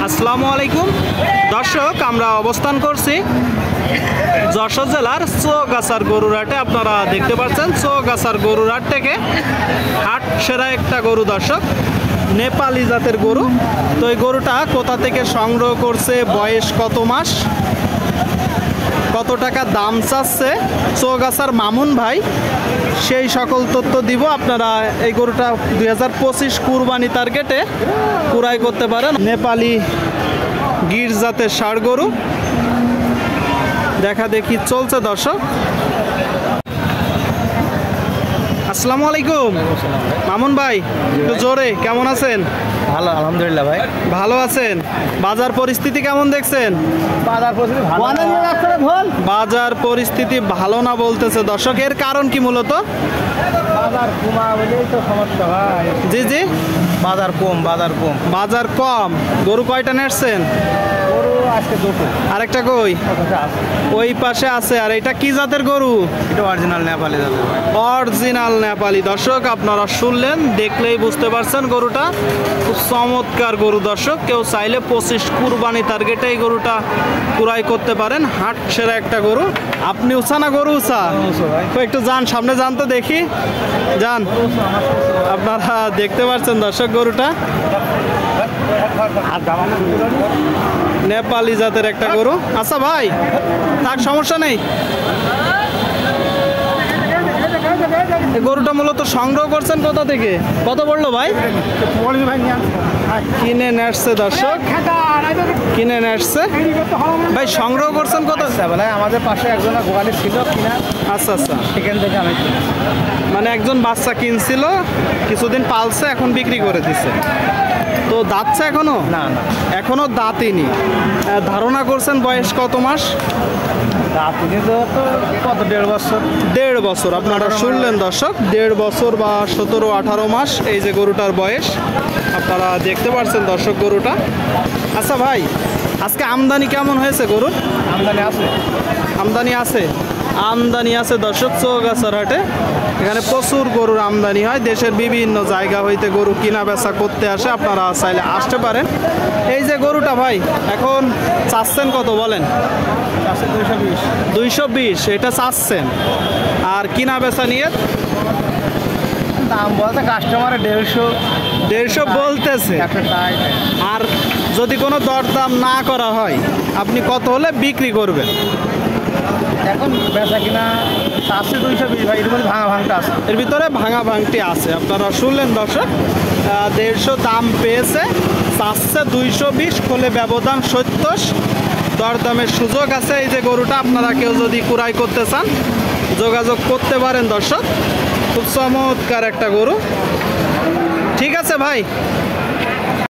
আসসালামু আলাইকুম দর্শক, আমরা অবস্থান করছি যশোর জেলার চৌগাছার গরুর হাটে। আপনারা দেখতে পাচ্ছেন চৌগাছার গরুর হাট থেকে হাট সেরা একটা গরু দর্শক, নেপালি জাতের গরু। তো এই গরুটা কোথা থেকে সংগ্রহ করছে, বয়স কত মাস, কত টাকা দাম চাচ্ছে চৌগাছার মামুন ভাই, সেই সকল তথ্য দিব। আপনারা এই গরুটা 2025 কুরবানি টার্গেটে কুরাই করতে পারেন। নেপালি গির জাতের ষাঁড় গরু দেখা দেখি চলছে দর্শক। আসসালামু আলাইকুম মামুন ভাই, একটু জোরে, কেমন আছেন? ভালো, আলহামদুলিল্লাহ ভাই। ভালো আছেন? বাজার পরিস্থিতি কেমন দেখছেন? বাজার পরিস্থিতি ভালো না বলতেছে দর্শক, এর কারণ কি মূলত? বাজার কমা বলেই তো সমস্যা ভাই। জি জি, বাজার কম। বাজার কম। গরু কয়টা নেসছেন? গরু আজকে দুটো। আরেকটা কই? ওই পাশে আছে। আর এটা কি জাতের গরু? এটা অরিজিনাল নেপালি জাতের ভাই। অরিজিনাল নেপালি। দর্শক আপনারা শুনলেন, দেখলেই বুঝতে পারছেন গরুটা খুব চমৎকার গরু দর্শক। কেউ চাইলে 25 কুরবানি টার্গেটে এই গরুটা কুরাই করতে পারেন। হাট সেরা একটা গরু। আপনি উঁচা না গরু উঁচা? তো একটু যান, সামনে যান তো দেখি, যান। আপনারা দেখতে পাচ্ছেন দর্শক গরুটা নেপালি জাতের একটা গরু। আচ্ছা ভাই, তার সমস্যা নেই। গরুটা মূলত সংগ্রহ করছেন কোথা থেকে? কত পড়লো ভাই? কিনে নেসছে দর্শক, কিনে নেসছে ভাই। সংগ্রহ করছেন কোথা? বলে আমাদের পাশে একজন গোয়ালি ছিল কিনা। আচ্ছা আচ্ছা, সেখান থেকে আমি মানে একজন বাচ্চা কিনছিল, কিছুদিন পালছে, এখন বিক্রি করে দিচ্ছে। তো দাঁতছে এখনো? না না, এখনো দাঁতিনি। ধারণা করছেন বয়স কত মাস? আপনি তো কত 1.5 বছর। 1.5 বছর। আপনারা শুনলেন দর্শক, 1.5 বছর বা 17-18 মাস এই যে গরুটার বয়স। আপনারা দেখতে পাচ্ছেন দর্শক গরুটা। আচ্ছা ভাই, আজকে আমদানি কেমন হয়েছে গরুর? আমদানি আছে, আমদানি আছে, আমদানি আছে দর্শক। চৌগাছার হাটে এখানে প্রচুর গরুর আমদানি হয়। দেশের বিভিন্ন জায়গা হইতে গরু কিনা বেচা করতে আসে। আপনারা চাইলে আসতে পারেন। এই যে গরুটা ভাই এখন চাচ্ছেন কত বলেন? 220। এটা চাচ্ছেন। আর কিনা বেচা নিয়ে দাম বলতে কাস্টমারে 150 বলতেছে। আর যদি কোনো দরদাম না করা হয়, আপনি কত হলে বিক্রি করবেন? এখন বেচা কিনা আছে 220 ভাই। এর মধ্যে ভাঙা ভাঙটা আছে, এর ভিতরে ভাঙা ভাঙটি আছে। আপনারা শুনলেন দর্শক, 150 দাম পেয়েছে, চাচ্ছে 220, খোলে ব্যবধান 70। দরদামের সুযোগ আছে। এই যে গরুটা আপনারা কেউ যদি কুরাই করতে চান যোগাযোগ করতে পারেন দর্শক। খুব চমৎকার একটা গরু। ঠিক আছে ভাই,